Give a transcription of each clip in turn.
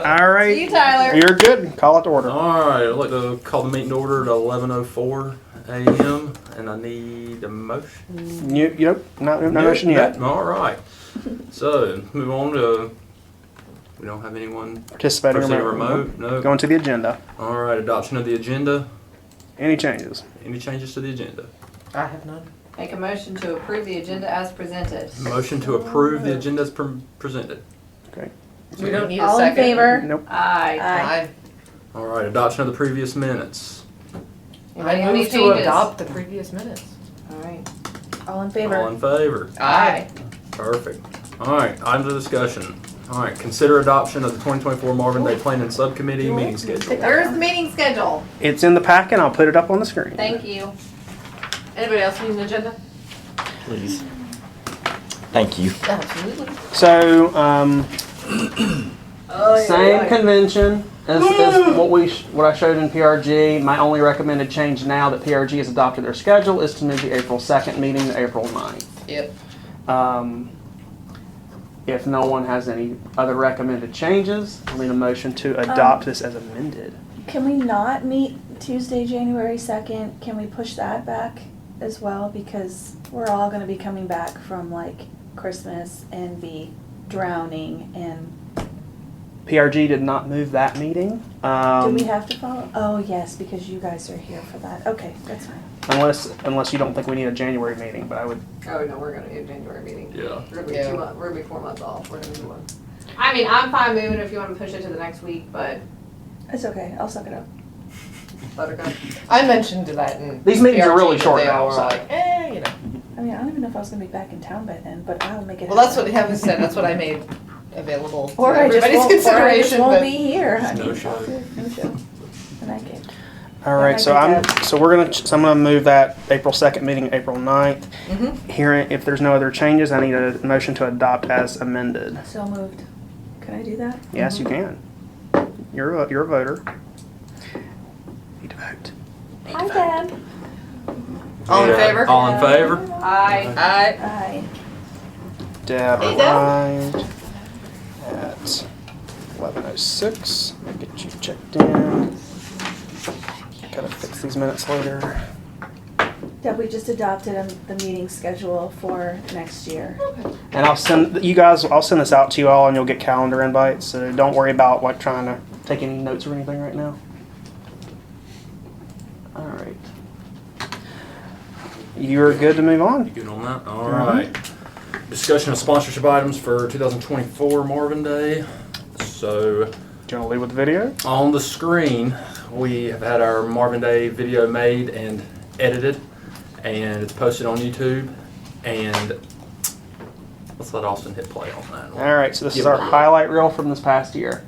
All right. See you, Tyler. You're good. Call it to order. All right, I'd like to call the meeting to order at 11:04 a.m. and I need a motion. Nope. No motion yet. All right. So move on to. We don't have anyone Participating remote. No. Going to the agenda. All right, adoption of the agenda. Any changes? Any changes to the agenda? I have none. Make a motion to approve the agenda as presented. Motion to approve the agenda as presented. Okay. We don't need a All in second. favor? Nope. Aye. Aye. All right, adoption of the previous minutes. I Any move to changes? adopt the previous minutes. All right. All in favor? All in favor? Aye. Perfect. All right, items of discussion. All right, consider adoption of the 2024 Marvin Day Planning Subcommittee meeting schedule. Where's the meeting schedule? It's in the packet. I'll put it up on the screen. Thank you. Anybody else need an agenda? Please. Thank you. Absolutely. So, Oh, same convention as what I showed in PRG. My only recommended change now that PRG has adopted their schedule is to move the April 2nd meeting to April 9th. Yep. If no one has any other recommended changes, I'll need a motion to adopt this as amended. Can we not meet Tuesday, January 2nd? Can we push that back as well? Because we're all going to be coming back from like Christmas and be drowning and... PRG did not move that meeting. Do we have to follow? Oh, yes, because you guys are here for that. Okay, that's fine. Unless you don't think we need a January meeting, but I would. Oh, no, we're gonna do a January meeting. Yeah. We're gonna be Yeah. we're gonna be 4 months off. We're gonna do one. I mean, I'm fine moving if you want to push it to the next week, but It's okay. I'll suck it up. Buttercup. I mentioned that in These meetings are PRG, really but short they now, all were so. like, you know. I mean, I don't even know if I was going to be back in town by then, but I'll make it Well, that's happen. what Heaven said. That's what I made available to Or I just everybody's won't, or I just consideration. won't But be here. I No mean, show. I'll do no show in that case. All right, so I'm gonna move that April 2nd meeting to April 9th. Here, if there's no other changes, I need a motion to adopt as amended. So moved. Can I do that? Yes, you can. You're a voter. Need to vote. Hi, Dad. all in Yeah. favor? All in favor? Aye. Aye. Hi. Deb Hey, Deb. arrived at 11:06. Let me get you checked in. Gotta fix these minutes later. Deb, we just adopted the meeting schedule for next year. And I'll send this out to you all, and you'll get calendar invites. So don't worry about like trying to take any notes or anything right now. All right. You're good to move on. You good on that? All right. Discussion of sponsorship items for 2024 Marvin Day. So Do you want to lead with the video? on the screen, we have had our Marvin Day video made and edited, and it's posted on YouTube. And let's let Austin hit play on that. All right. So this is Give our it a look. highlight reel from this past year.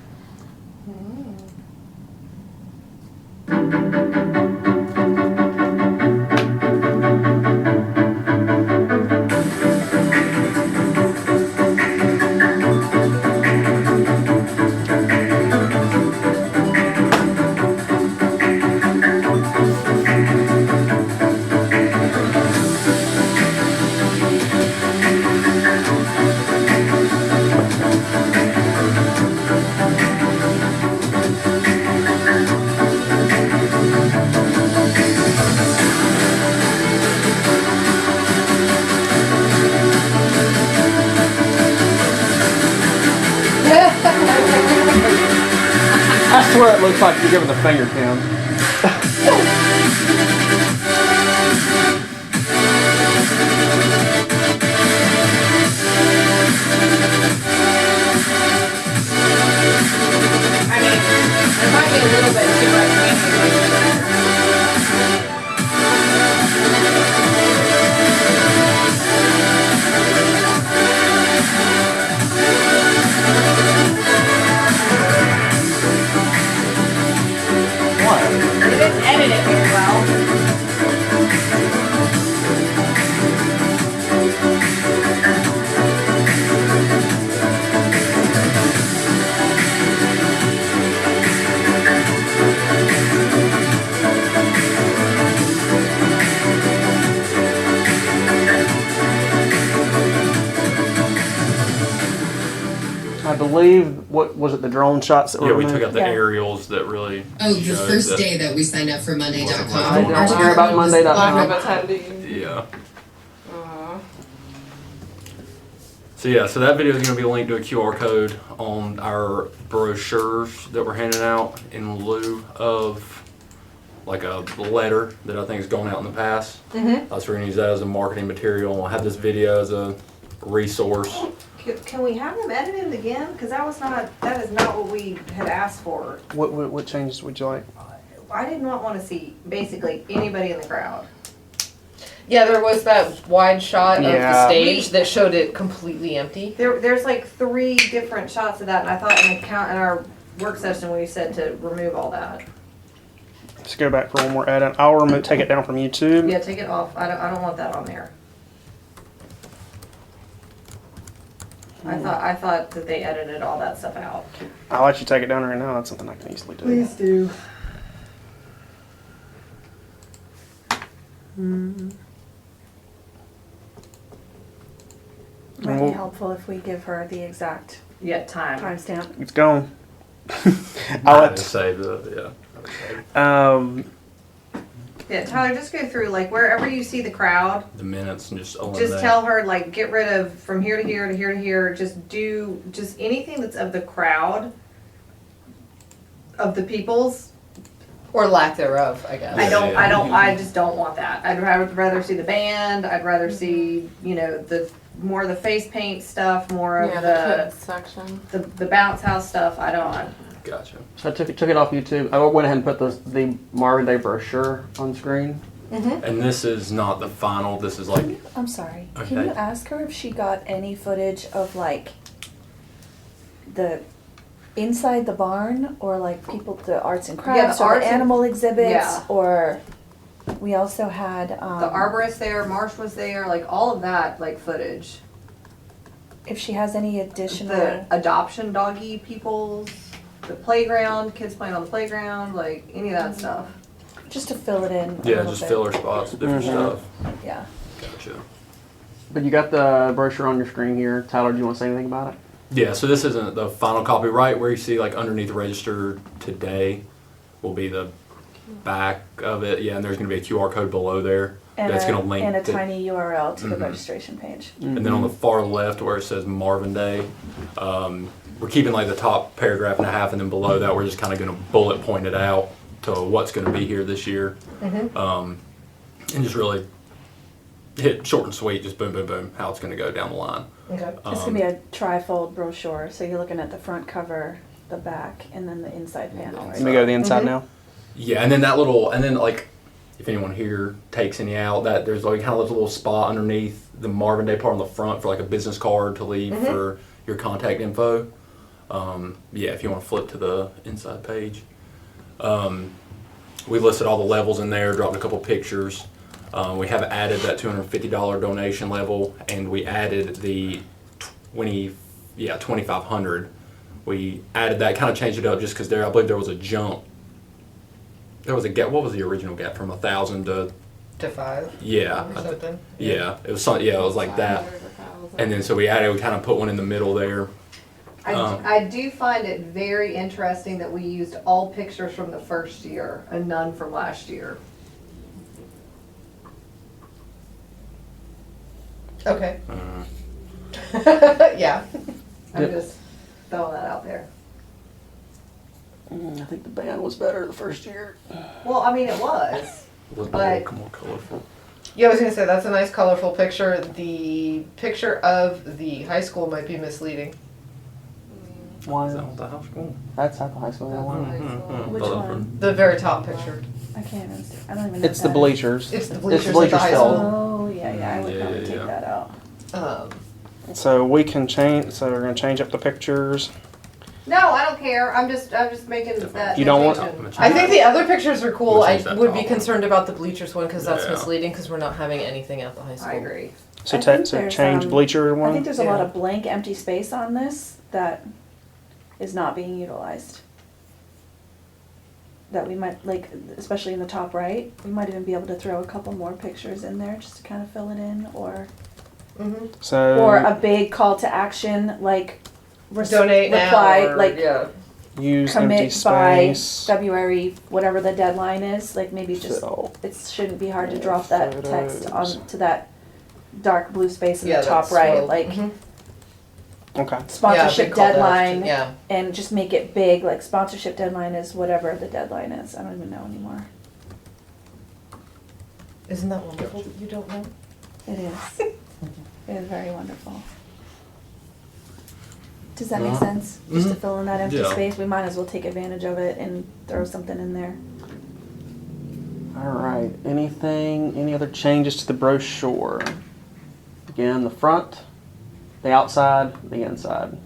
I swear it looks like you're giving the finger count. I mean, there might be a little bit too much music. What? Did it what was it? The drone shots that were Yeah, we removed? took out the Yeah. aerials that really. Oh, the showed first that- day that we signed up for Monday.com. I don't care about Monday.com. Lack of attending. Yeah. Aw. So yeah, so that video is going to be linked to a QR code on our brochures that we're handing out in lieu of like a letter that I think has gone out in the past. Mhm. Us we're going to use that as a marketing material. We'll have this video as a resource. Can we have them edited again? Because that is not what we had asked for. What changes would you like? I did not want to see basically anybody in the crowd. Yeah, there was that wide shot of the Yeah. stage that showed it completely empty. There's like 3 different shots of that, and I thought in our work session we said to remove all that. Just go back for one more edit. I'll take it down from YouTube. Yeah, take it off. I don't want that on there. I thought that they edited all that stuff out. I'll let you take it down right now. That's something I can easily do. do. Might And be we'll- helpful if we give her the exact Yeah, time. timestamp. It's gone. I I'll would save the I would save let. Yeah, Tyler, just go through like wherever you see the crowd. the minutes and just eliminate. Just tell her like get rid of from here to here to here to here. Just do just anything that's of the crowd, of the people's. Or lack thereof, I guess. I just don't want that. I'd rather see the band. I'd rather see, the more of the face paint stuff, more of Yeah, the the kids section. the bounce house stuff. I don't. Gotcha. So I took it off YouTube. I went ahead and put the Marvin Day brochure on screen. And this is not the final. This is like I'm sorry. Can Okay. you ask her if she got any footage of like the inside the barn or like the arts and crafts or arts the and- animal exhibits yeah. or we also had The arborist there, Marsh was there, like all of that, like footage. if she has any additional The adoption doggy peoples, the playground, kids playing on the playground, like any of that stuff. just to fill it in a yeah, little just bit. filler spots, different Mhm. stuff. Yeah. Gotcha. But you got the brochure on your screen here. Tyler, do you want to say anything about it? Yeah, so this isn't the final copy, right? Where you see like underneath register today will be the back of it. Yeah, and there's going to be a QR code below there And that's a, going to link. and a to- tiny URL to the Mhm. registration page. And then on the far left where it says Marvin Day, we're keeping like the top paragraph and a half, and then below that we're just kind of going to bullet point it out to what's going to be here this year, and just really hit short and sweet, just boom, boom, boom, how it's going to go down the line. Okay. It's gonna be a trifold brochure, so you're looking at the front cover, the back, and then the inside panel. Let me go to the inside now. Yeah, and then that little, and then like, if anyone here takes any out, that there's like kind of a little spot underneath the Marvin Day part on the front for like a business card to leave for your contact info. Yeah, if you want to flip to the inside page. We listed all the levels in there, dropped a couple pictures. We have added that $250 donation level, and we added the 2,500. We added that, kind of changed it up just because I believe there was a jump. There was a gap. What was the original gap from 1,000 to? To 5 Yeah, or something. yeah. It was something. Yeah, it was like that. 500 or 1,000. And then so we kind of put one in the middle there. I do find it very interesting that we used all pictures from the first year and none from last year. Okay. Yeah. I'm Yep. just throwing that out there. I think the band was better the first year. Well, I mean, it was. A little But- more colorful. Yeah, I was gonna say that's a nice colorful picture. The picture of the high school might be misleading. Why? Is that what the house school? That's at the high school. That's One. high school. Which one? The very top picture. I can't even see. I don't even know. It's the bleachers. It's the It's bleachers, the at the bleachers high filled. school. Oh, yeah, I would Yeah, probably yeah, take yeah. that out. So we can change. So we're gonna change up the pictures. No, I don't care. I'm just making that. You don't want- notation. I think the other pictures are cool. We'll I change that would be top. concerned about the bleachers one because that's Yeah. misleading because we're not having anything at the high school. I agree. So, I think so there's, change bleacher I one. think there's a lot Yeah. of blank empty space on this that is not being utilized. That we might, like, especially in the top right, we might even be able to throw a couple more pictures in there just to kind of fill it in, or So a big call to action, like Donate now, reply, or, like yeah. Use empty commit by space. February, whatever the deadline is, like maybe just, Fill. it shouldn't be hard to drop that text Photos. onto that dark blue space in Yeah, the top that's right, swirled. like Mhm. Okay. sponsorship big call to deadline, action, yeah. and just make it big, like sponsorship deadline is whatever the deadline is, I don't even know anymore. Isn't that wonderful that you don't know? It is. It is very wonderful. Does that make Yeah. sense? Just to Mhm. fill in that empty Yeah. space, we might as well take advantage of it and throw something in there. All right. Any other changes to the brochure? Again, the front, the outside, the inside.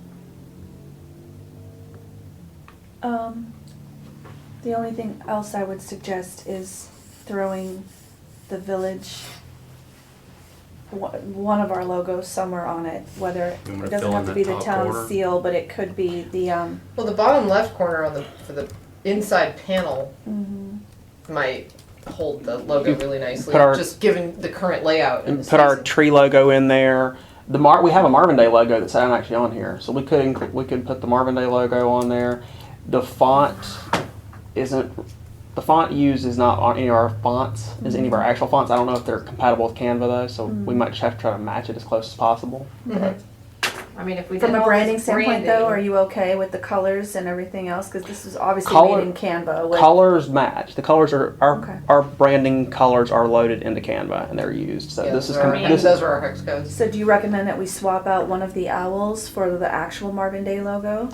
The only thing else I would suggest is throwing the village, one of our logos somewhere on it, whether, You want me it to doesn't fill have in to be that the top town corner? seal, but it could be the, Well, the bottom left corner for the inside panel might hold the logo You really nicely, put our- just given the current layout and And the put our spacing. tree logo in there. We have a Marvin Day logo that's not actually on here, so we could put the Marvin Day logo on there. The font the font used is not on any of our fonts, is any of our actual fonts. I don't know if they're compatible with Canva though, so we might just have to try to match it as close as possible. Mhm. I mean, if we from did a all branding this standpoint branding- though, are you okay with the colors and everything else? Cause this is obviously Color- made in Canva with. Colors match. The colors are Okay. our branding colors are loaded into Canva and they're used. So Yeah, this is those are our- this those are our hex codes. So do you recommend that we swap out one of the owls for the actual Marvin Day logo?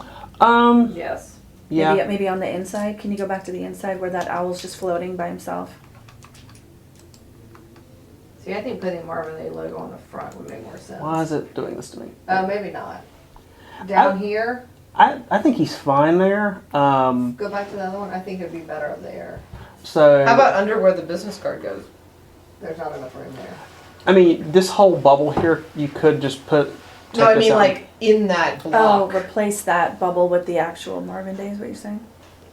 Yes. yeah. Maybe on the inside, can you go back to the inside where that owl's just floating by himself? See, I think putting Marvin Day logo on the front would make more sense. Why is it doing this to me? Maybe not. Down here, I think he's fine there. go back to the other one, I think it'd be better up there. So How about under where the business card goes? There's not enough room there. I mean, this whole bubble here, you could just put. No, I this mean out. like in that Oh, block. replace that bubble with the actual Marvin Day is what you're saying?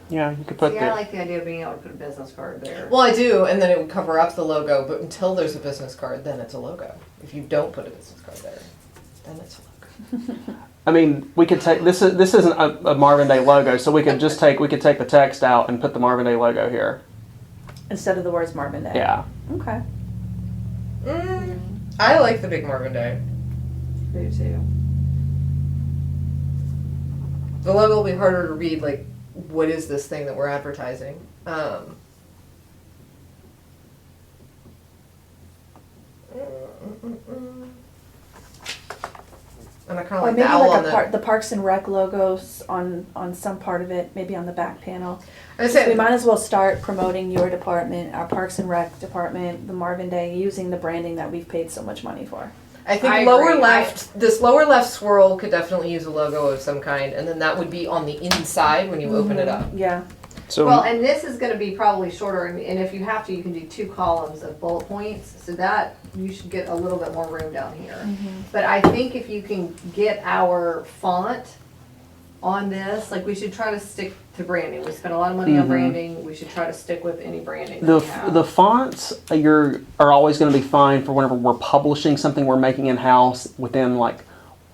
Yeah, you could put See, the. I like the idea of being able to put a business card there. Well, I do, and then it would cover up the logo, but until there's a business card, then it's a logo. If you don't put a business card there, then it's a logo. I mean, we could take this. This isn't a Marvin Day logo, so we could just take the text out and put the Marvin Day logo here. Instead of the words Marvin Day? Yeah. Okay. I like the big Marvin Day. Me too. The logo will be harder to read, like, what is this thing that we're advertising? And I kind of Or like maybe the owl on like the Parks and Rec logos on some part of it, maybe on the back panel. I We said, might as well start promoting your department, our Parks and Rec department, the Marvin Day, using the branding that we've paid so much money for. I think I lower agree. left, this lower left swirl could definitely use a logo of some kind, and then that would be on the inside when you open it up. Yeah. So Well, and this is gonna be probably shorter, and if you have to, you can do 2 columns of bullet points, so that, you should get a little bit more room down here. But I think if you can get our font on this, like, we should try to stick to branding. We spend a lot of money on branding, we should try to stick with any branding that we have. the fonts are always going to be fine for whenever we're publishing something we're making in house within like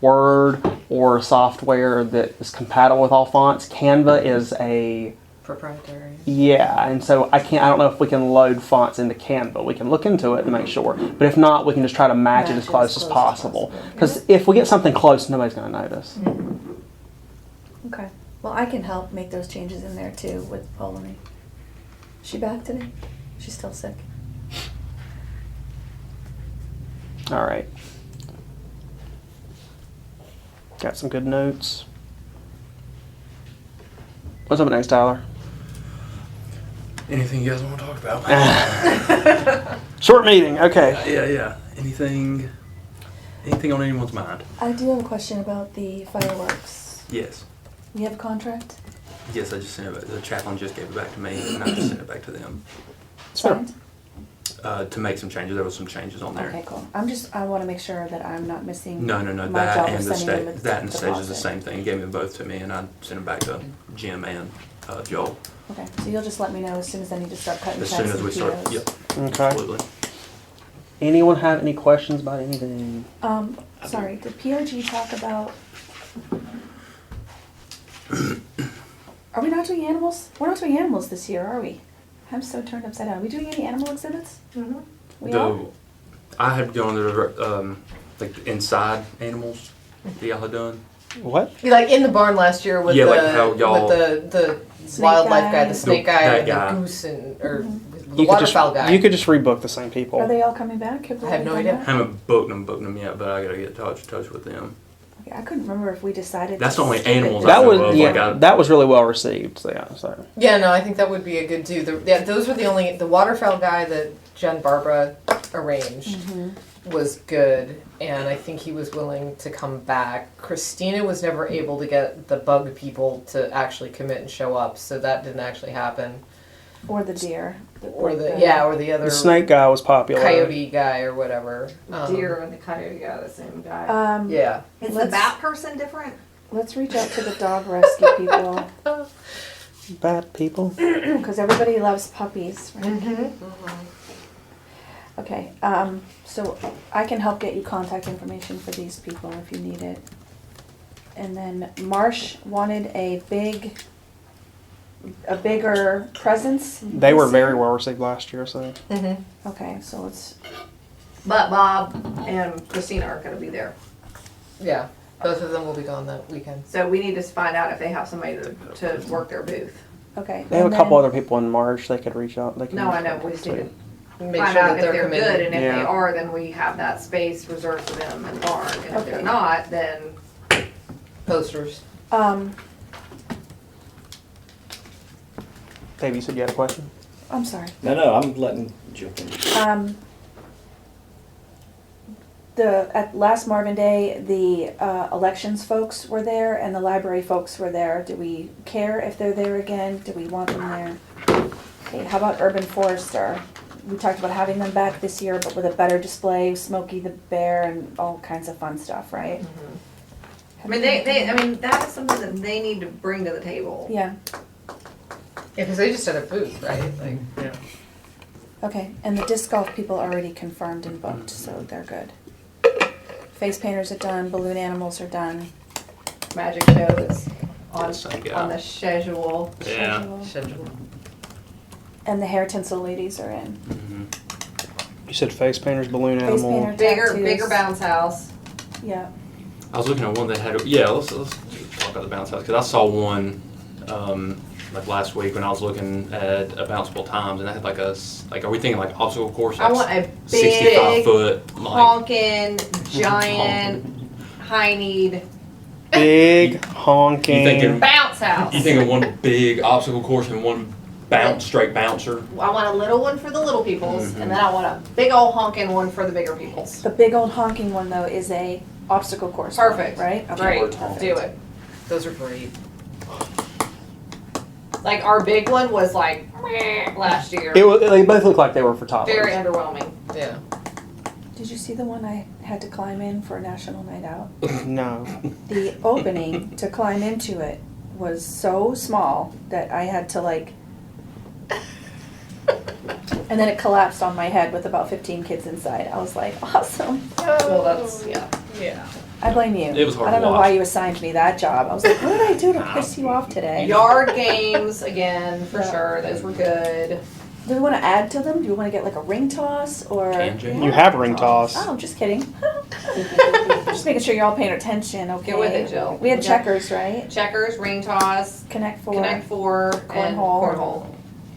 Word or software that is compatible with all fonts. Canva is a Proprietary. yeah, and so I don't know if we can load fonts into Canva. We can look into it and make sure, but if not, we can just try to match it as close as possible. Because if we get something close, nobody's going to notice. Okay. Well, I can help make those changes in there too with Polony. Is she back today? She's still sick. All right. Got some good notes. What's up next, Tyler? Anything you guys want to talk about? Short meeting. Okay. Yeah. Anything on anyone's mind? I do have a question about the fireworks. Yes. We have a contract Yes, I just sent it back. The chaplain just gave it back to me, and I just sent it back to them signed? to make some changes. There was some changes on there. Okay, cool. I want to make sure that I'm not missing. No. My That job and of the sending state. them That and the stage is the deposit. same thing. He gave me both to me, and I sent them back to Jim and Joel. Okay, so you'll just let me know as soon as I need to start cutting As checks soon as and we start. POs. Yep. Okay. Absolutely. Anyone have any questions about anything? Sorry, did PRG talk about Are we not doing animals? We're not doing animals this year, are we? I'm so turned upside down. Are we doing any animal exhibits? Mhm. We are? I had gone to like the inside animals that y'all had done. What? Like in the barn last year with Yeah, the like how y'all- with the Snake wildlife guy. guy, the snake guy, That and guy. the goose and or the You could just waterfowl guy. you could just rebook the same people. Are they all coming back? Have we I have no already done idea. I haven't booked them yet, but I gotta get touch with them. that? Okay, I couldn't remember if we decided. That's to the only skip it. animals I That know was of, yeah. like I- That was really well received. So yeah. So Yeah, no, I think that would be a good do. Those were the waterfowl guy that Jen Barbara arranged was good, and I think he was willing to come back. Christina was never able to get the bug people to actually commit and show up, so that didn't actually happen. Or the deer. Or like or the other the snake guy was popular. coyote guy or whatever. Deer and the coyote guy, the same guy. Yeah. Is the let's- bat person different? Let's reach out to the dog rescue people Bad people. because everybody loves puppies, right? Mm-hmm. Okay, so I can help get you contact information for these people if you need it. And then Marsh wanted a bigger presence. They were this very year. well received last year. So Mm-hmm. Okay, so let's, But Bob and Christina are gonna be there. Yeah. Both of them will be gone that weekend. So we need to find out if they have somebody to work their booth. okay. they have and a couple then- other people in March. They could reach out. They can No, I reach know, out we just to. need to Make find sure out that if they're they're committed. good, and if they Yeah. are, then we have that space reserved for them in the barn. And if they're Okay. not, then Posters. Dave, you said you had a question. I'm sorry. No, I'm letting you jump in. At last Marvin Day, the elections folks were there and the library folks were there. Do we care if they're there again? Do we want them there? Okay, how about Urban Forester? We talked about having them back this year, but with a better display, Smokey the Bear and all kinds of fun stuff, right? I mean, I mean, that is something that they need to bring to the table. Yeah, Yeah, because they just had a booth, right? Like, Yeah. okay. And the disc golf people already confirmed and booked, so they're good. Face painters are done, balloon animals are done. Magic show is on Same guy. on the schedule. Yeah. schedule. And the hair tinsel ladies are in. Mm-hmm. You said face painters, balloon Face animal. painter, Bigger tattoos. bounce house. Yeah. I was looking at one that had. Yeah, let's talk about the bounce house because I saw one like last week when I was looking at a bounceable times and I had like are we thinking like obstacle course? I Like want a 65 big foot like honking giant high-kneed Big honking. You thinking- bounce house. you think of one big obstacle course and one straight bouncer. I want a little one for the little peoples, and then I want a big old honking one for the bigger peoples. The big old honking one though is a obstacle course. one, Perfect. right? Okay. Great, let's do it. Those are great. Like our big one was like meh last year. They both look like they were for toddlers. Very underwhelming. Yeah. Did you see the one I had to climb in for a national night out? No. The opening to climb into it was so small that I had to like, and then it collapsed on my head with about 15 kids inside. I was like, awesome. Well, that's yeah. Yeah. I blame you. It was hard I don't to know watch. why you assigned me that job. I was like, what did I do to piss you off today? Yard games again for Yeah. sure. Those were good. Do we want to add to them? Do we want to get like a ring toss or? Can you? You have ring toss. Oh, just kidding. Just making sure you're all paying attention, okay? Get with it, Jill. We had Okay. checkers, right? Checkers, ring toss, Connect Four. Connect Four, and Cornhole. cornhole.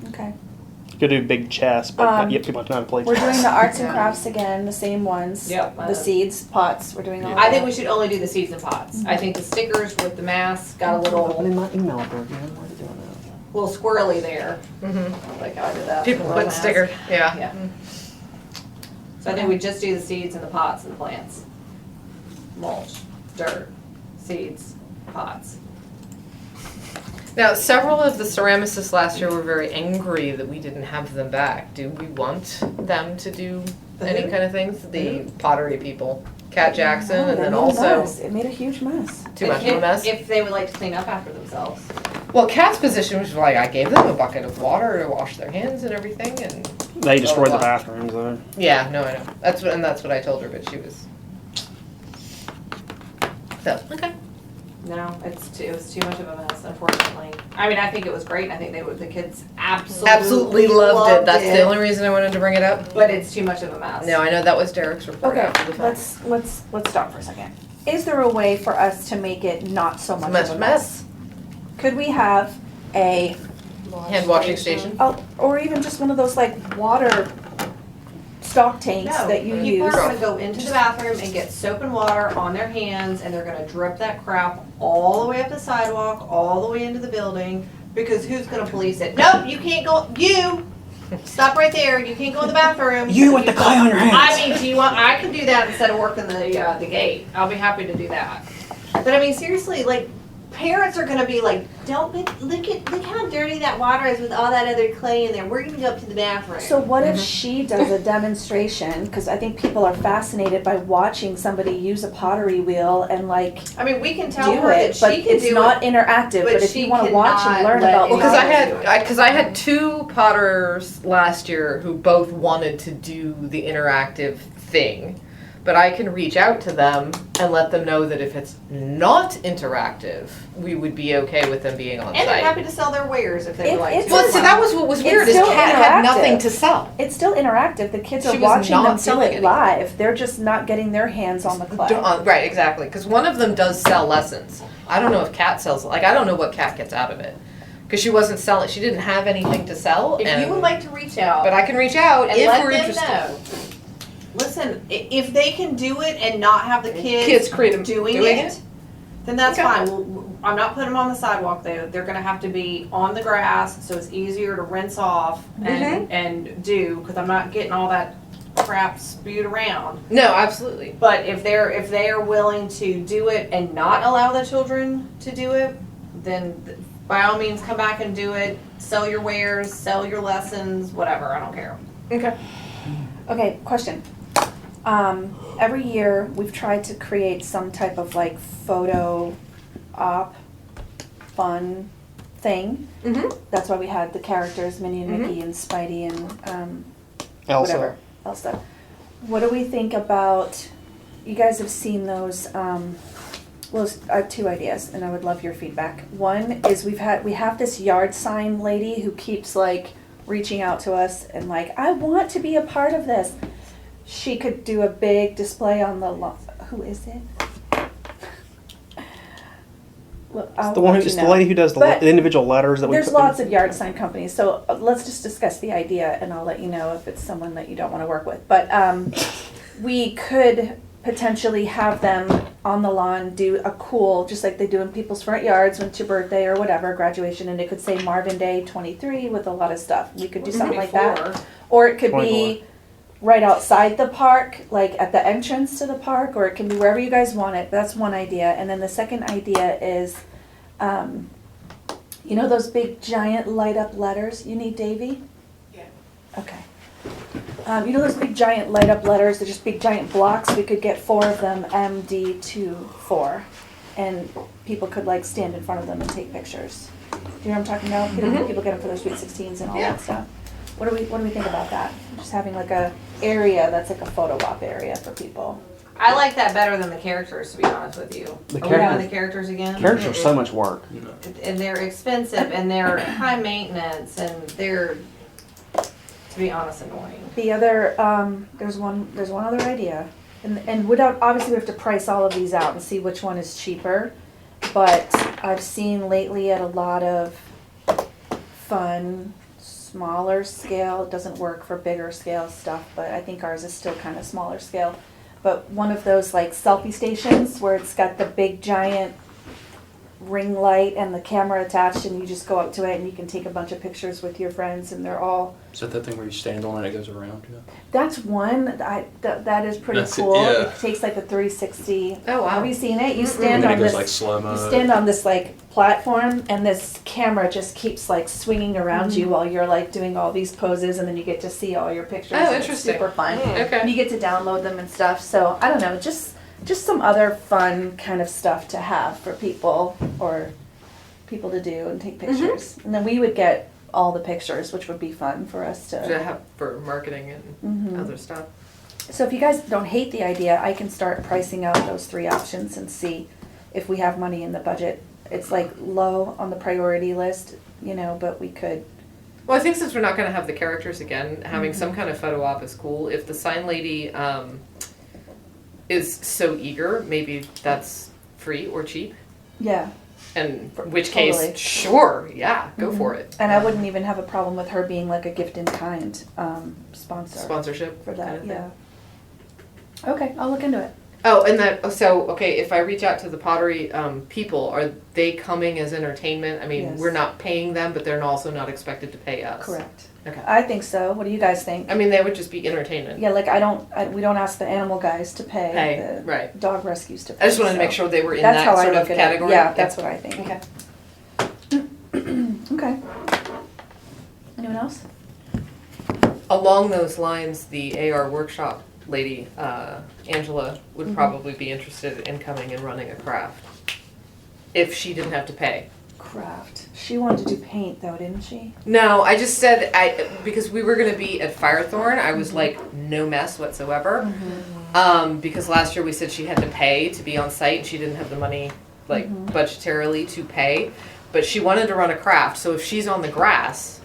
Okay. You could do big chess, but Um, yet people don't know how to play We're chess. doing the arts and Yeah. crafts again, the same ones. Yep. The seeds, pots, we're doing all I that. think we should only do the seeds and pots. I think the stickers with the masks got a little my email address, man. Why are you doing that? little squirrely there. Mm-hmm. Like how I did that. People with the put mask. stickers. Yeah. Yeah. So I think we just do the seeds and the pots and the plants. Mulch, dirt, seeds, pots. Now, several of the ceramicists last year were very angry that we didn't have them back. Do we want them to do any kind of things? The pottery people, Kat Jackson, No, and they then made a also mess. It made a huge mess. too much of a mess. If they would like to clean up after themselves. Well, Kat's position was like I gave them a bucket of water to wash their hands and everything, and They destroyed the wow. bathrooms, though. yeah, no, I know. That's what I told her, but she was. So okay. No, it was too much of a mess, unfortunately. I mean, I think it was great. I think the kids absolutely loved it. That's it. the only reason I wanted to bring it up. But it's too much of a mess. No, I know that was Derek's report Okay, after the fact. let's stop for a second. Is there a way for us to make it not so much of a mess? Could we have a, Hand washing station. oh, or even just one of those like water stock tanks No, that you people use? are gonna go into the bathroom and get soap and water on their hands, and they're gonna drip that crap all the way up the sidewalk, all the way into the building, because who's gonna police it? Nope, you can't go, stop right there, you can't go in the bathroom. You with the clay on your hands. I mean, do you want, I can do that instead of working the gate, I'll be happy to do that. But I mean, seriously, like, parents are gonna be like, don't, look how dirty that water is with all that other clay in there, we're gonna go up to the bathroom. So what if she does a demonstration, because I think people are fascinated by watching somebody use a pottery wheel and like I mean, we can tell do her that it, but she can it's do not it. interactive, but but if she you want to watch and cannot learn let about Well, because pottery. I had 2 potters last year who both wanted to do the interactive thing, but I can reach out to them and let them know that if it's not interactive, we would be okay with them being on And they're site. happy to sell their wares if they would like It's- to. Well, so that was what was It's weird. Is still Kat had interactive. nothing to sell. It's still interactive. The kids are She was watching not them do selling it anything. live. They're just not getting their hands on the clay. Right, exactly. Because one of them does sell lessons. I don't know if Kat sells. Like, I don't know what Kat gets out of it. Because she wasn't selling. She didn't have anything to sell. If you would like to reach out But I can reach out and if let we're them interested. know. Listen, if they can do it and not have the kids doing it, then that's Okay. fine. I'm not putting them on the sidewalk though. They're gonna have to be on the grass, so it's easier to rinse off and do, because I'm not getting all that crap spewed around. No, absolutely. But if they are willing to do it and not allow the children to do it, then by all means come back and do it. Sell your wares, sell your lessons, whatever. I don't care. Okay. Okay, question. Every year we've tried to create some type of like photo op fun thing. Mm-hmm. That's why we had the characters, Minnie and Mickey and Spidey and Elsa. whatever, Elsa. What do we think about, you guys have seen those, well, I have 2 ideas and I would love your feedback. One is we have this yard sign lady who keeps like reaching out to us and like, I want to be a part of this. She could do a big display on the lawn. Who is it? Well, I'll The one let who, you it's know. the lady who does But the individual letters that we There's put lots of yard sign companies, so let's just discuss the idea and I'll let you know if it's someone that you don't want to work with. But we could potentially have them on the lawn do a cool, just like they do in people's front yards when it's your birthday or whatever, graduation, and it could say Marvin Day 23 with a lot of stuff. We could do something like that. Or it could be right outside the park, like at the entrance to the park, or it can be wherever you guys want it. That's one idea. And then the second idea is, you know those big giant light up letters? You need Davy? Yeah. Okay. You know those big giant light up letters? They're just big giant blocks. We could get 4 of them, MD24, and people could like stand in front of them and take pictures. Do you know what I'm talking about? People get them for their sweet 16s and all that stuff. What do we think about that? Just having like a area that's like a photo op area for people. I like that better than the characters, to be honest with you. The Are we doing characters- the characters again? Characters are so much work. And they're expensive and they're high maintenance and they're, to be honest, annoying. The other, there's one other idea, and without, obviously we have to price all of these out and see which one is cheaper, but I've seen lately at a lot of fun, smaller scale, it doesn't work for bigger scale stuff, but I think ours is still kind of smaller scale, but one of those like selfie stations where it's got the big giant ring light and the camera attached and you just go up to it and you can take a bunch of pictures with your friends and they're all. Is that thing where you stand on it and it goes around? Yeah. That's one. That is pretty That's it, cool. yeah. It takes like a 360. Oh, wow. Have you seen it? You And stand then on it goes this. like slow-mo. You stand on this like platform, and this camera just keeps like swinging around you while you're like doing all these poses, and then you get to see all your pictures. Oh, and it's interesting. super fun. Okay. And you get to download them and stuff. So I don't know, just some other fun kind of stuff to have for people or people to do and take pictures. And then we would get all the pictures, which would be fun for us To to. have for marketing and other stuff. So if you guys don't hate the idea, I can start pricing out those 3 options and see if we have money in the budget. It's like low on the priority list, but we could, Well, I think since we're not going to have the characters again, having some kind of photo op is cool. If the sign lady is so eager, maybe that's free or cheap. yeah. In which Totally. case, sure, yeah, go for it. And I wouldn't even have a problem with her being like a gift in kind sponsor Sponsorship for that, kind of thing. yeah. Okay, I'll look into it. Oh, and okay, if I reach out to the pottery people, are they coming as entertainment? I mean, Yes. we're not paying them, but they're also not expected to pay us. Correct. Okay. I think so. What do you guys think? I mean, they would just be entertainment. Yeah, like we don't ask the animal guys to pay. Pay, the right. Dog rescues to pay. I just wanted to so make sure they were in that's that how I sort of look at category. it. Yeah, that's what I think. Okay. Okay. Anyone else? Along those lines, the AR workshop lady, Angela, would probably be interested in coming and running a craft if she didn't have to pay. Craft. She wanted to do paint though, didn't she? No, I just said because we were going to be at Firethorn, I was like, no mess whatsoever. Because last year we said she had to pay to be on site and she didn't have the money budgetarily to pay. But she wanted to run a craft, so if she's on the grass,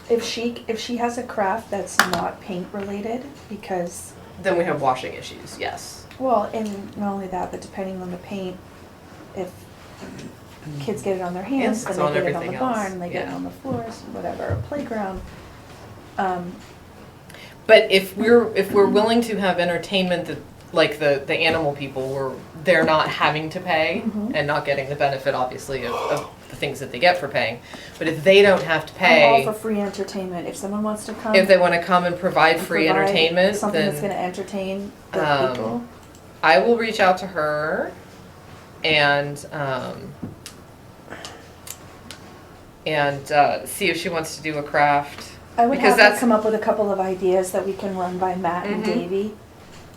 If she has a craft that's not paint related, because then we have washing issues, yes. well, and not only that, but depending on the paint, if kids get it on their hands, Yes, then it's they on get it on the everything else. barn, they get it Yeah. on the floors, whatever, a playground. But if we're willing to have entertainment that like the animal people they're not having to pay and not getting the benefit obviously of the things that they get for paying. But if they don't have to I'm all pay, for free entertainment. If someone wants to come, if they want to come and provide and free provide entertainment, something that's going then to entertain the people. I will reach out to her and see if she wants to do a craft. I would because have that's- her come up with a couple of ideas that we can run by Matt and Davey,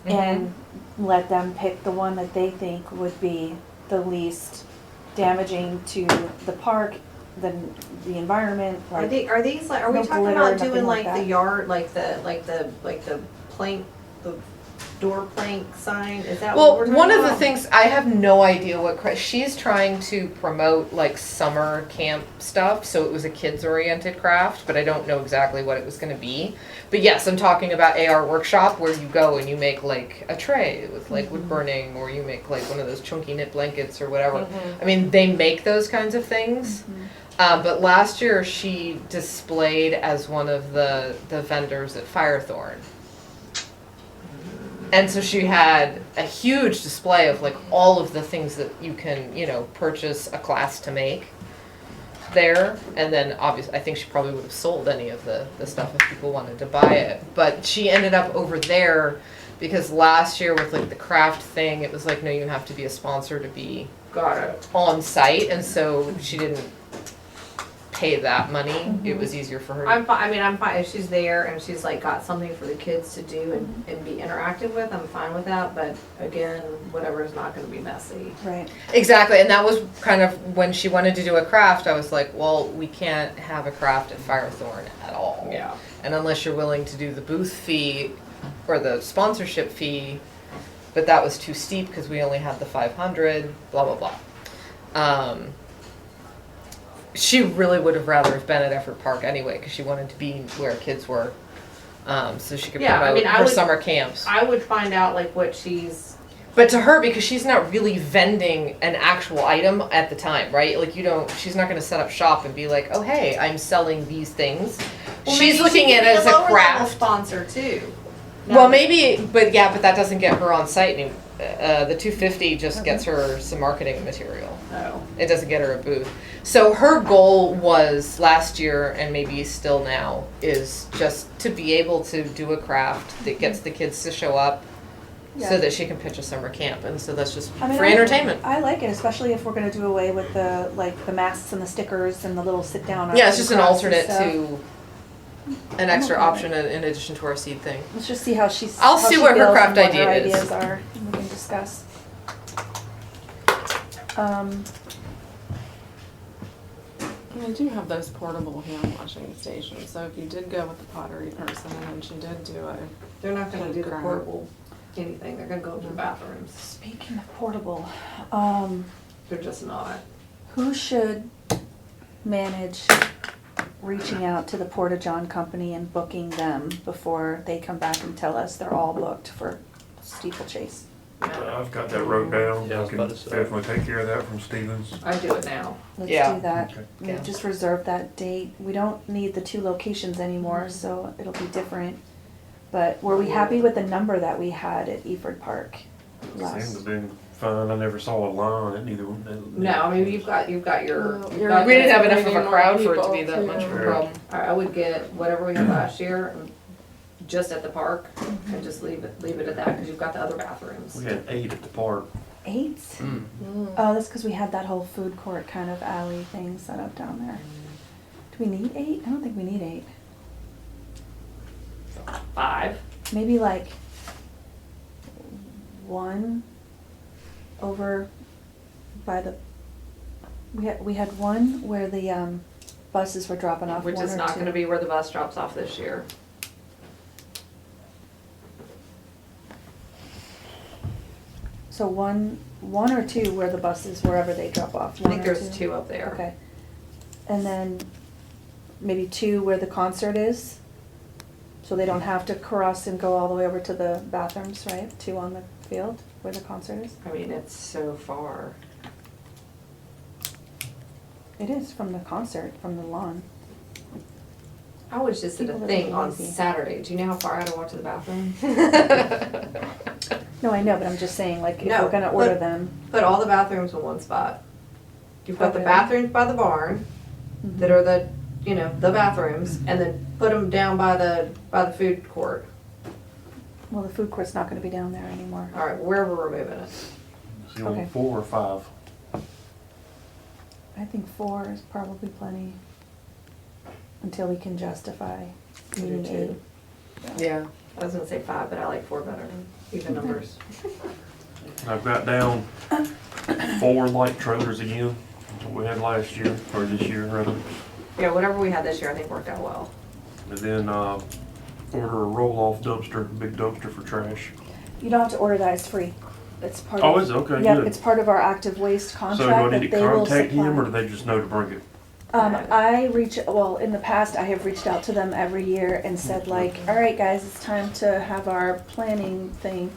and let them pick the one that they think would be the least damaging to the park, the environment. Are Like, they, are these like, are we no talking glitter, about nothing doing like like the that. yard, like the plank, the door plank sign? Is that what Well, we're talking one of about? the things I have no idea she's trying to promote like summer camp stuff, so it was a kids oriented craft, but I don't know exactly what it was going to be. But yes, I'm talking about AR workshop where you go and you make like a tray with like wood burning, or you make like one of those chunky knit blankets or whatever. I mean, they make those kinds of things. But last year she displayed as one of the vendors at Firethorn. And so she had a huge display of like all of the things that you can, purchase a class to make there. And then obviously, I think she probably would have sold any of the stuff if people wanted to buy it. But she ended up over there because last year with like the craft thing, it was like, no, you have to be a sponsor to be on site. And so she didn't pay that money. It was easier for her. I'm fine. I mean, I'm fine if she's there and she's like got something for the kids to do and be interactive with. I'm fine with that. But again, whatever is not going to be messy. right. Exactly, and that was kind of when she wanted to do a craft, I was like, well, we can't have a craft at Firethorn at all. Yeah. And unless you're willing to do the booth fee or the sponsorship fee, but that was too steep because we only had the 500, blah, blah, blah. She really would have rather have been at Effort Park anyway because she wanted to be where kids were, so she could promote her summer camps. I would find out like what she's. But to her, because she's not really vending an actual item at the time, right? Like she's not going to set up shop and be like, oh hey, I'm selling these things. Well, She's maybe looking she at could it be as a a lower level craft. sponsor too. Well, maybe, but that doesn't get her on site anymore. The 250 just gets her some marketing material. No. It doesn't get her a booth. So her goal was last year, and maybe still now, is just to be able to do a craft that gets the kids to show up so that she can pitch a summer camp. And so that's just for entertainment. I like it, especially if we're going to do away with the masks and the stickers and the little sit down. Yeah, it's just an crafts and alternate stuff. to an extra option in addition to our seed thing. Let's just see how I'll see what her feels craft and what idea her is. ideas are, and we can discuss. And I do have those portable hand washing stations, so if you did go with the pottery person and then she did do a They're not gonna do the portable anything, they're gonna go into the bathrooms. Speaking of portable, They're just not. who should manage reaching out to the Porta John Company and booking them before they come back and tell us they're all booked for steeplechase? I've got that wrote down. Yeah, I was I can about to say. definitely take care of that from Stevens. I do it now. Let's Yeah. do that. Okay. We'll just reserve that date. We don't need the 2 locations anymore, so it'll be different. But were we happy with the number that we had at Eford Park Seemed to last? have been fine. I never saw a line at either one. No, I mean, you've got your. Well, you've got We didn't the- have enough of a Bringing crowd more for it to be people, that too. much of a Yeah. problem. I would get whatever we had last year, just at the park, and just leave it at that, because you've got the other bathrooms. We had 8 at the park. 8? Mm. Oh, that's because we had that whole food court kind of alley thing set up down there. Do we need 8? I don't think we need 8. 5. Maybe like 1 over by the, we had 1 where the buses were dropping off. Which 1 is or not 2. gonna be where the bus drops off this year. So 1 or 2 where the buses, wherever they drop off. I think 1 or there's 2 up there. Okay. And then maybe 2 where the concert is, so they don't have to cross and go all the way over to the bathrooms, right? 2 on the field where the concert is. I mean, it's so far. It is from the concert, from the lawn. I was just at a People are thing being on lazy. Saturday. Do you know how far I had to walk to the bathroom? No, I know, but I'm just saying, like, if No, we're gonna order but- them. Put all the bathrooms in one spot. You've got the Okay. bathrooms by the barn, Mhm. that are the, the bathrooms, and then put them down by the food court. Well, the food court's not gonna be down there anymore. All right, wherever we're moving it. See, only Okay. 4 or 5. I think 4 is probably plenty. Until we can justify needing 8. Yeah. I was gonna say 5, but I like 4 better, even numbers. I've got down 4 light trailers again. That's what we had last year, or this year rather. Yeah, whatever we had this year, I think worked out well. And then order a roll-off dumpster, big dumpster for trash. You don't have to order that, it's free. It's part Oh, of. is it? Okay, Yep, good. it's part of our active waste So do I contract need that to they will contact him, or do supply. they just know to bring it? In the past, I have reached out to them every year and said like, all right, guys, it's time to have our planning thing.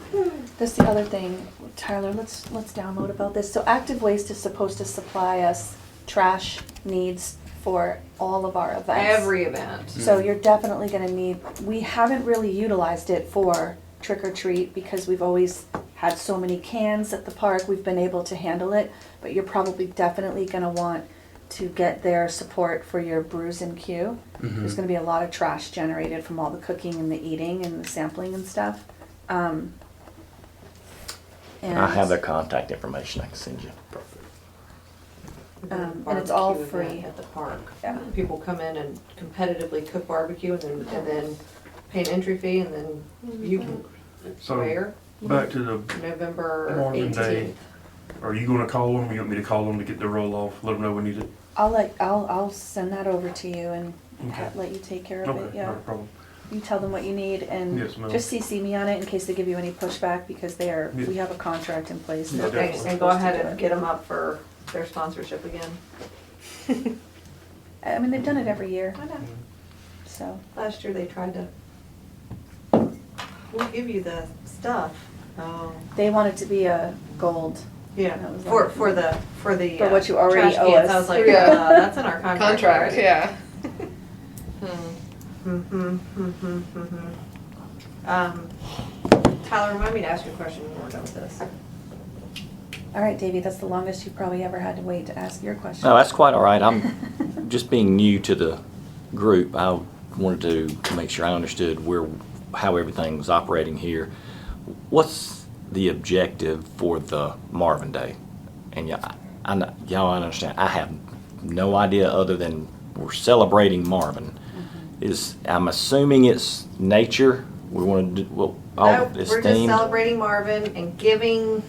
That's the other thing, Tyler, let's download about this. So active waste is supposed to supply us trash needs for all of our events. Every event. So you're definitely gonna need, we haven't really utilized it for trick or treat because we've always had so many cans at the park, we've been able to handle it, but you're probably definitely gonna want to get their support for your brews and queue. There's gonna be a lot of trash generated from all the cooking and the eating and the sampling and stuff. And I have their contact information I can send you. And it's all Barbecue event free. at the park. Yeah. People come in and competitively cook barbecue and then pay an entry fee and then you can So where? back to the, November Marvin Day. 18th. are you gonna call them? You want me to call them to get the roll-off? Let them know we need it? I'll send that over to you and Okay. let you take care of it, Okay, yeah. no problem. You tell them what you need and Yes, ma'am. just CC me on it in case they give you any pushback because we Yeah. have a contract in place. Yeah, that they're Okay, definitely. and go supposed to ahead do and it. get them up for their sponsorship again. I mean, they've done it every year, I know. so. Last year they tried to, we'll give you the stuff. Oh. They want it to be a gold. Yeah, That was for like- the. For what you already trash owe cans. us. I was like, Yeah. that's in our contract. Contract, already. yeah. Tyler, remind me to ask you a question when we're done with this. All right, Davey, that's the longest you've probably ever had to wait to ask your question. No, that's quite all right. I'm just being new to the group. I wanted to make sure I understood how everything's operating here. What's the objective for the Marvin Day? And y'all understand, I have no idea other than we're celebrating Marvin. I'm assuming it's nature. We want to do, well, all No, this we're just themed. celebrating Marvin and giving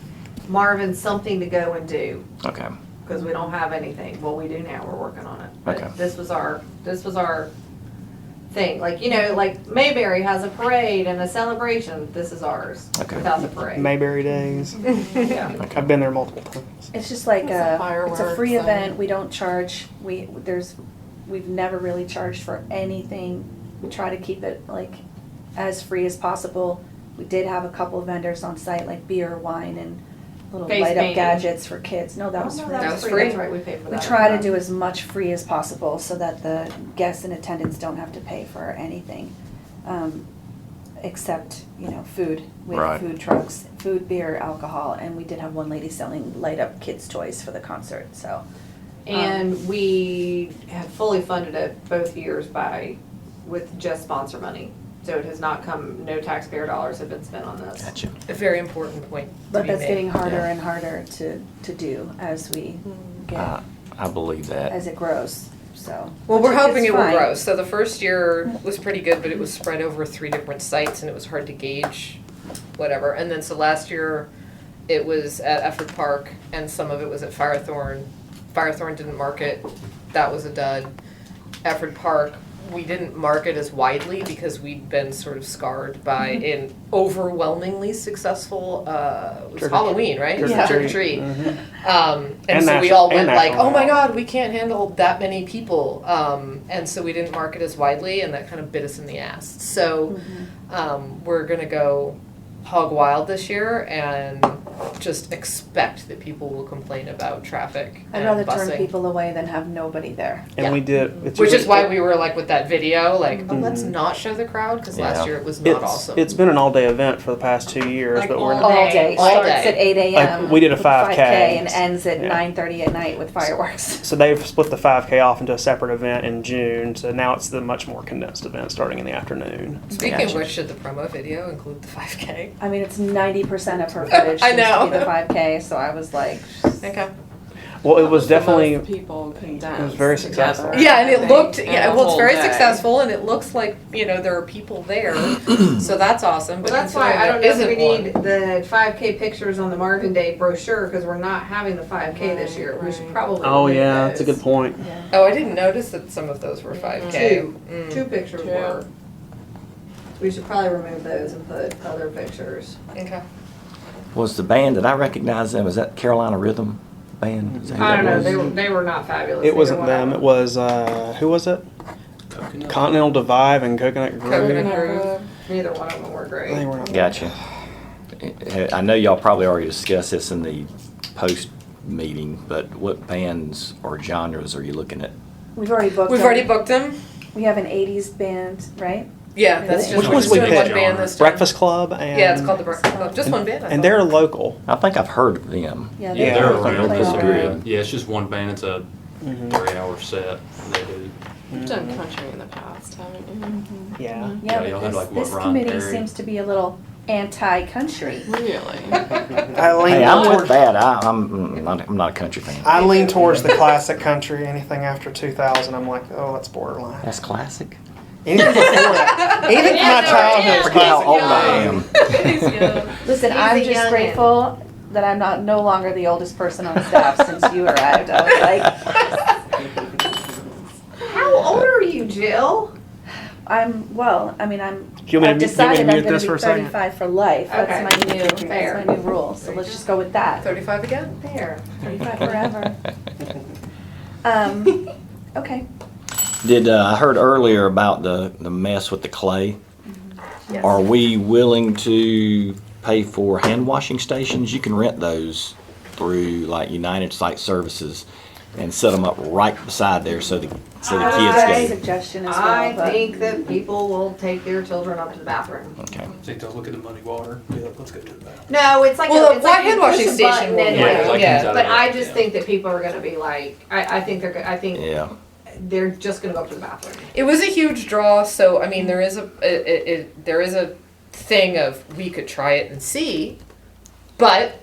Marvin something to go and do, Okay, because we don't have anything. Well, we do now, we're working on it. Okay. But this was our thing. Like, you know, like Mayberry has a parade and a celebration. This is ours Okay. without the parade. Mayberry Days. Yeah. I've been there multiple times. It's just like It's a it's a fireworks free and- event. We don't charge. We've never really charged for anything. We try to keep it like as free as possible. We did have a couple of vendors on site, like beer, wine, and little Face light up painting. gadgets for kids. No, that was Oh, no, free. That was free. free. That's right, we paid for We that. try to do as much free as possible so that the guests in attendance don't have to pay for anything, except, you know, food. We Right. have food trucks, food, beer, alcohol, and we did have one lady selling light up kids' toys for the concert, so. And we have fully funded it both years with just sponsor money. So it has not come, no taxpayer dollars have been spent on this. Gotcha. A very important point to But be that's made. getting harder Yeah. and harder to do as we get, I believe that. as it grows, so. Well, we're which hoping is it will fine. grow. So the first year was pretty good, but it was spread over 3 different sites and it was hard to gauge whatever. And then so last year it was at Efford Park and some of it was at Firethorn. Firethorn didn't market. That was a dud. Efford Park, we didn't market as widely because we'd been sort of scarred by an overwhelmingly successful, it was Trick or- Halloween, right? Trick or Yeah. Trick or treat. treat. Mhm. And And so we national- all went and like, national oh my now. God, we can't handle that many people. And so we didn't market as widely and that kind of bit us in the ass. So we're gonna go hog wild this year and just expect that people will complain about traffic I'd and rather turn busing. people away than have nobody there. And Yeah. we did. It's Which is really- why we were like with that video, like, oh, let's Mhm. not show the crowd, because Yeah. last year it was not It's, awesome. it's been an all-day event for the past 2 years, Like but we're all not. All day, All starts day. at 8 a.m. Like, we did a with 5K. and ends at Yeah. 9:30 at night with fireworks. So they've split the 5K off into a separate event in June. So now it's the much more condensed event starting in the afternoon. Speaking Gotcha. of which, should the promo video include the 5K? I mean, it's 90% of her footage I seems to know. be the 5K, so I was like, Okay. Well, it was definitely. People condensed. it was very successful. together, Yeah, and I it think, looked, in yeah, a well, it's whole very day. successful, and it looks like, you know, there are people there, so that's awesome, but Well, that's why considering I don't there know if we isn't need one. the 5K pictures on the Marvin Day brochure, because we're not having the 5K this year. We should Right. probably. Oh remove yeah, that's a those. good point. Oh, I didn't notice that some of those were 5K. Mm. Two pictures Two. were. We should probably remove those and put other pictures. Okay. Was the band, did I recognize them? Was that Carolina Rhythm Band? Is that who I that don't know, was? they were not fabulous. It They wasn't were them. It was who was it? Continental Divide and Coconut Grove. Coconut Grove. Neither one of them were great. They were not. Gotcha. I know y'all probably already discussed this in the post meeting, but what bands or genres are you looking at? we've already booked We've them. already booked them? We have an 80s band, right? Yeah, that's Which just, we're ones just we doing one picked? band this time. Breakfast Club and. Yeah, it's called the Breakfast Club, just one band, I And thought. they're local. I think I've heard of them. Yeah, Yeah, they're play around. all It's right. good. Yeah, it's just one band. It's a Mhm. 3-hour set. They do. You've done country in the past, haven't you? Yeah. Yeah, Yeah, y'all but had, like, what, this Ron committee Perry? seems to be a little anti-country. Really? I lean Hey, I'm with towards, that. I'm not a country fan. I lean towards the classic country. Anything after 2000, I'm like, oh, that's borderline. That's classic. Anything before that, anything from my childhood is Forget how classic. old I am. Listen, He's I'm a just youngin'. grateful that I'm no longer the oldest person on staff since you arrived. I was like, How old are you, Jill? Do you want me I've to- you want me to decided I'm mute gonna this be for a second? 35 for life. Okay. Fair. That's my new rule. So let's just go with that. 35 again? There. 35 forever. Okay. Did I heard earlier about the mess with the clay? Yes. Are we willing to pay for hand washing stations? You can rent those through like United Site Services and set them up right beside there so the That's a kids great go. suggestion as well. I but- think that people will take their children up to the bathroom. Okay. Think they'll look at the muddy water. Be like, let's go to the bathroom. No, it's like Well, it's why like you hand push washing a station button will and do like- it, like yeah. inside of But it, I just yeah. think that people are gonna be like, I think they're, I think Yeah. they're just gonna go up to the bathroom. It was a huge draw, so I mean, there is a thing of we could try it and see, but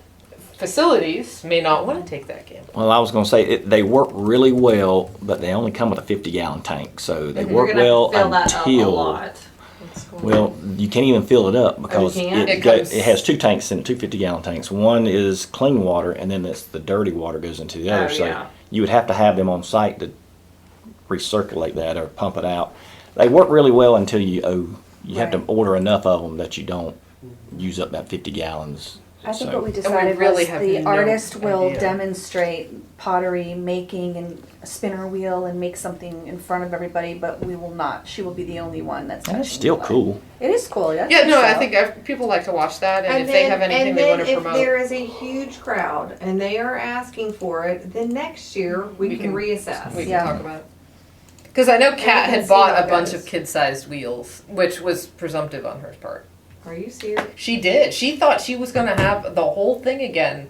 facilities may not want to take that gamble. Well, I was going to say they work really well, but they only come with a 50-gallon tank, so they You're work gonna have well to fill that up a until. lot. Well, you can't even fill it up because can't? It comes- it has two tanks in it, two 50-gallon tanks. One is clean water, and then it's the dirty water goes into the other. Oh, So yeah. you would have to have them on site to recirculate that or pump it out. They work really well until you have to Right. order enough of them that you don't use up that 50 gallons. I think So- what we decided really was have the no artist will idea. demonstrate pottery making and a spinner wheel and make something in front of everybody, but we will not. She will be the only one that's And touching. it's still the light. cool. It is cool, yeah. Yeah, no, I so. think people like to watch that, and if they have anything they want to if promote, there is a huge crowd and they are asking for it, then next year we We can can- reassess. we can Yeah. talk about it. Because I know Kat we can had see bought how a it bunch goes. of kid-sized wheels, which was presumptive on her part. Are you serious? She did. She thought she was going to have the whole thing again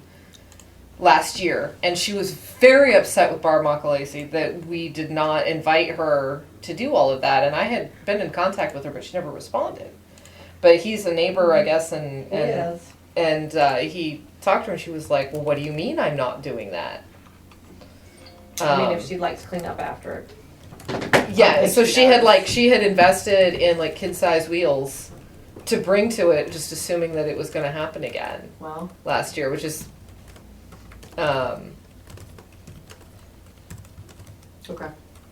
last year, and she was very upset with Barb Macalesi that we did not invite her to do all of that. And I had been in contact with her, but she never responded. But he's a neighbor, I guess, and he talked to her, and she was like, "Well, what do you mean I'm not doing that?" I mean, if she'd like to clean up after it. Yeah, think so she she had does. she had invested in like kid-sized wheels to bring to it, just assuming that it was going to happen again Well, last year, which is okay.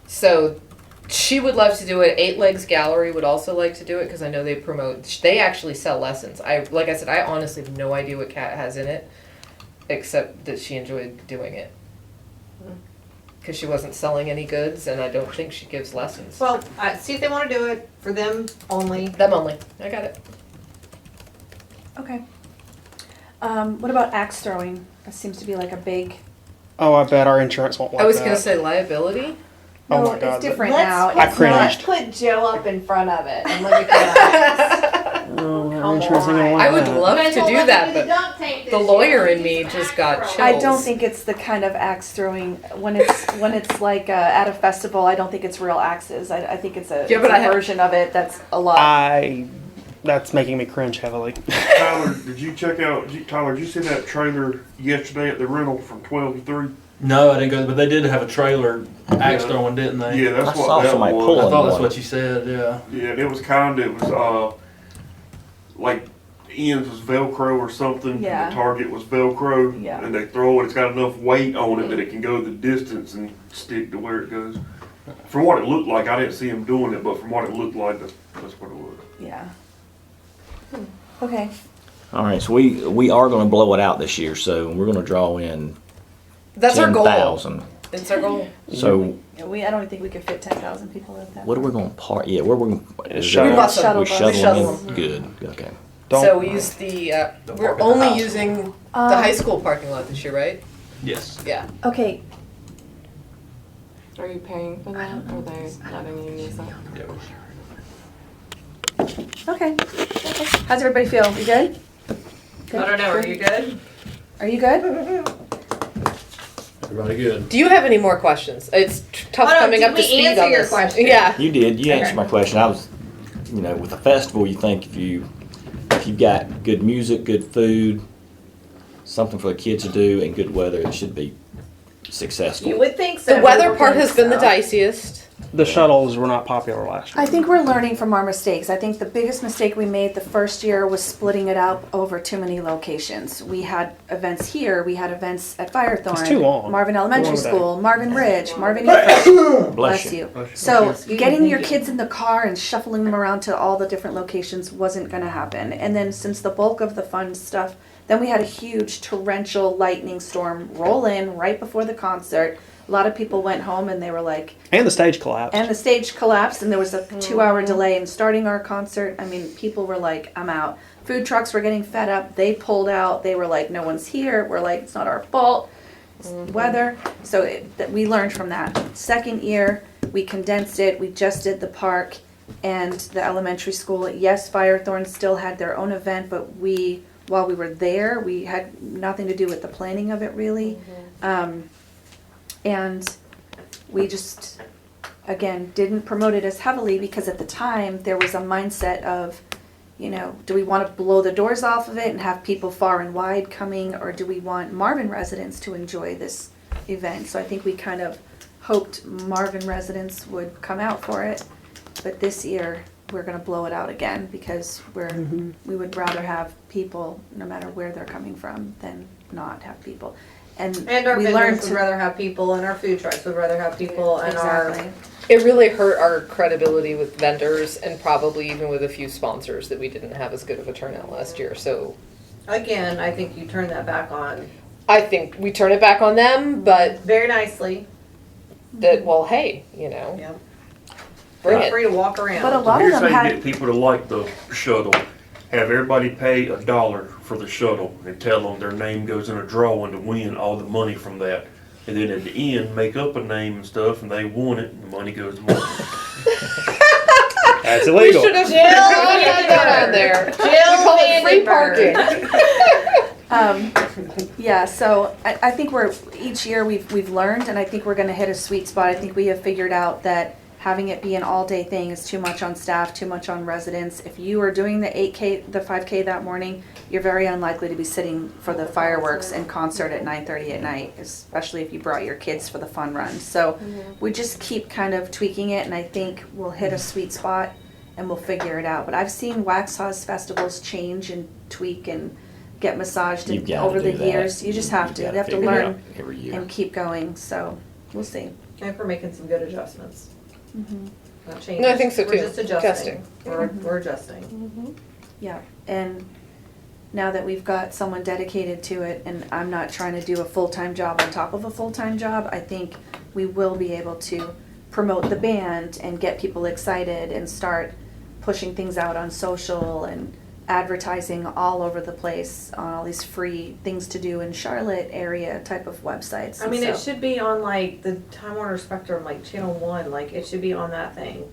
so she would love to do it. Eight Legs Gallery would also like to do it because I know they actually sell lessons. Like I said, I honestly have no idea what Kat has in it, except that she enjoyed doing it. Because she wasn't selling any goods, and I don't think she gives lessons. Well, see if they want to do it for them only. Them only. I got it. Okay. What about axe throwing? That seems to be like a big. Oh, I bet our insurance won't like I was that. going to say liability. Oh No, my God, it's different Let's now. put, I It's not- cringed. let's put Joe up in front of it and let me put Oh, our Come insurance ain't gonna on. like I would that. love to do that, but the lawyer in me just got chills. I don't think it's the kind of axe throwing when it's like at a festival. I don't think it's real axes. I think it's a, Yeah, but it's a I have- version of it that's a lot. That's making me cringe heavily. Tyler, did you check out, Tyler, did you see that trailer yesterday at the rental from 12 to 3? No, I didn't go, but they did have a trailer axe throwing, didn't they? Yeah, that's I what saw that somebody was. pulling I thought that's one. what you said, yeah. Yeah, and it was like ends was Velcro or something. Yeah. And the target was Velcro. Yeah. And they throw it, it's got enough weight on it that it can go the distance and stick to where it goes. From what it looked like, I didn't see him doing it, but from what it looked like, that's what it was. Yeah. Okay. All right, so we are going to blow it out this year, so we're going to draw in That's our goal. 10,000. It's our goal. So Yeah, I don't think we could fit 10,000 people at that. what are we going to park? Yeah, where we're going to Shuttle. We bought some. We shuttle, We shuttle them in? Good. Okay. So we use we're park at the only house. using the Um, high school parking lot this year, right? Yes. Yeah. Okay. Are you paying for that, or are they letting you use that? Okay. How's everybody feel? You good? I don't know, are you good? Are you good? Everybody good? Do you have any more questions? It's tough Oh, no, coming did up to we speed answer on your this. question? Yeah. You did. You answered Okay. my question. I was, with a festival, you think if you've got good music, good food, something for the kids to do, and good weather, it should be successful. You would think so. The but weather we part think has been the so. diciest. The shuttles were not popular last year. I think we're learning from our mistakes. I think the biggest mistake we made the first year was splitting it up over too many locations. We had events here, we had events at Firethorn. It's too long. Marvin Elementary Too long School, Marvin Ridge, Marvin East. Bless Bless you. you. So getting your kids in the car and shuffling them around to all the different locations wasn't gonna happen. And then since the bulk of the fun stuff, then we had a huge torrential lightning storm roll in right before the concert. A lot of people went home and they were like, And the stage collapsed. and the stage collapsed, and there was a 2-hour delay in starting our concert. I mean, people were like, I'm out. Food trucks were getting fed up. They pulled out. They were like, no one's here. We're like, it's not our fault. It's weather. So we learned from that. Second year, we condensed it. We just did the park and the elementary school. Yes, Firethorn still had their own event, but while we were there, we had nothing to do with the planning of it, really. And we just, again, didn't promote it as heavily because at the time there was a mindset of, do we want to blow the doors off of it and have people far and wide coming, or do we want Marvin residents to enjoy this event? So I think we kind of hoped Marvin residents would come out for it, but this year we're going to blow it out again because we would rather have people, no matter where they're coming from, than not have people. And And our we vendors learned would to rather have people, and our food trucks would rather have people, and exactly. It really hurt our credibility with vendors and probably even with a few sponsors that we didn't have as good of a turnout last year. So Again, I think you turn that back on I think we turn it back on them, but very nicely. that, well, hey, you know, Yep. bring Feel it. free to walk around. But a lot of Here's how them you had, get people to like the shuttle. Have everybody pay $1 for the shuttle and tell them their name goes in a drawing to win all the money from that. And then at the end, make up a name and stuff, and they won it, and the money goes to Marvin. That's We illegal. should have Jill had that on there. We call it free Vandenberg. parking. yeah, so I think each year we've learned, and I think we're gonna hit a sweet spot. I think we have figured out that having it be an all-day thing is too much on staff, too much on residents. If you are doing the 8K, the 5K that morning, you're very unlikely to be sitting for the fireworks and concert at 9:30 at night, especially if you brought your kids for the fun run. So we just keep kind of tweaking it, and I think we'll hit a sweet spot and we'll figure it out. But I've seen Waxhaws festivals change and tweak and get massaged You've gotta over the do that. years. You just have You've to. gotta They have to figure it out learn every year. and keep going. So we'll see. I think we're making some good adjustments. Not changes. No, I think so We're too. just adjusting. Adjusting. We're adjusting. Yeah, and now that we've got someone dedicated to it, and I'm not trying to do a full-time job on top of a full-time job, I think we will be able to promote the band and get people excited and start pushing things out on social and advertising all over the place on all these free things to do in Charlotte area type of websites. I mean, And it so- should be on like the Time Warner Spectrum, like Channel 1, like it should be on that thing.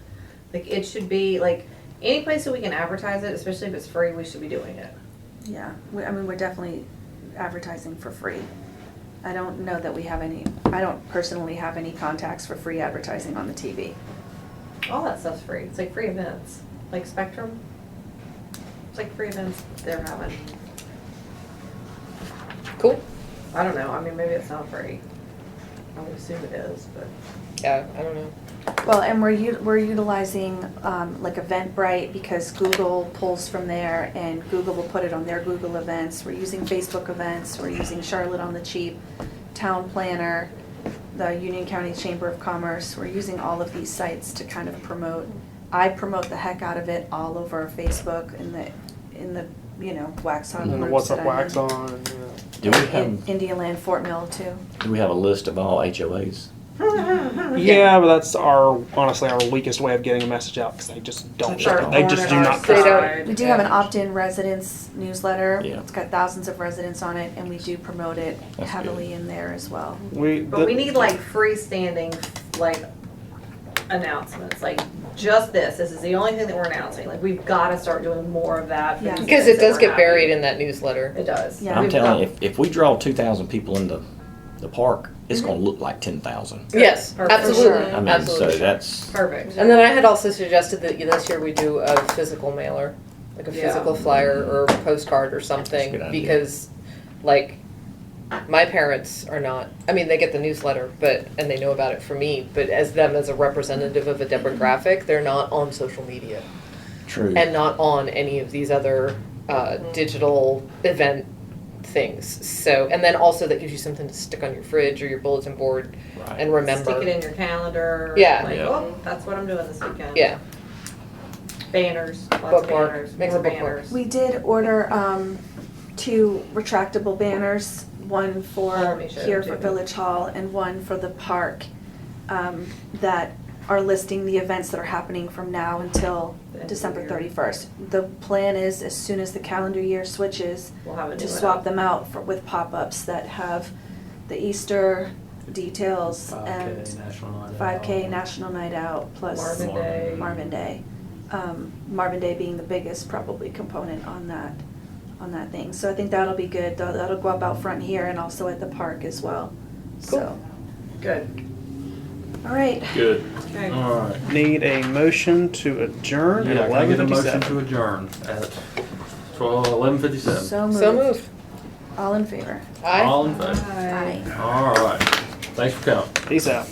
Like it should be like any place that we can advertise it, especially if it's free, we should be doing it. Yeah, I mean, we're definitely advertising for free. I don't know that we have any, I don't personally have any contacts for free advertising on the TV. All that stuff's free. It's like free events. Like Spectrum. It's like free events they're having. Cool. I don't know. I mean, maybe it's not free. I would assume it is, but. Yeah, I don't know. Well, and we're utilizing like Eventbrite because Google pulls from there, and Google will put it on their Google events. We're using Facebook events. We're using Charlotte on the Cheap, Town Planner, the Union County Chamber of Commerce. We're using all of these sites to kind of promote. I promote the heck out of it all over Facebook in the Waxhaw And then the groups What's Up that I'm Wax in. on. Do we In have, Indialand, Fort Mill too. do we have a list of all HOAs? Yeah, but that's honestly our weakest way of getting a message out because they just don't. It's our They just thorn do in our not. They don't. side. We do have an opt-in residents newsletter. Yeah. It's got thousands of residents on it, and we do promote it That's heavily in there as well. But we need like freestanding, like, announcements, like, just this. This is the only thing that we're announcing. Like, we've gotta start doing more of that. for Yeah. these Because events it does that get we're buried having. in that newsletter. It does. Yeah. I'm We've telling got- you, if we draw 2,000 people into the park, it's gonna look like 10,000. Yes, For absolutely. sure. I mean, Absolutely. so that's, Perfect. And then I had also suggested that this year we do a physical mailer, like a Yeah. physical flyer or postcard or That's a something, good idea. because, like, my parents are not. I mean, they get the newsletter, and they know about it from me. But as a representative of a demographic, they're not on social media true. and not on any of these other digital event things. So, and then also that gives you something to stick on your fridge or your bulletin board Right. and remember. Stick it in your calendar. Yeah. Like, Yeah. oh, that's what I'm doing this weekend. Yeah. Banners. Lots of Bookmark. banners. Make More a bookmark. banners. We did order 2 retractable banners, one for Let me show here them for too. Village Hall and one for the park, that are listing the events that are happening from now until The end of December the year. 31st. The plan is, as soon as the calendar year switches, We'll have a new to one swap up. them out with pop-ups that have the Easter details and 5K National Night Out plus Marvin Day. Marvin Day. Marvin Day being the biggest probably component on that thing. So I think that'll be good. That'll go up out front here and also at the park as well. So, Good. all right. Good. Okay. All right. Need a motion to adjourn Yeah, at can I get a motion 11:57. to adjourn at 11:57? So moved. So moved. All in favor? Aye. All in favor? Bye. Aye. All right. Thanks for coming. Peace out.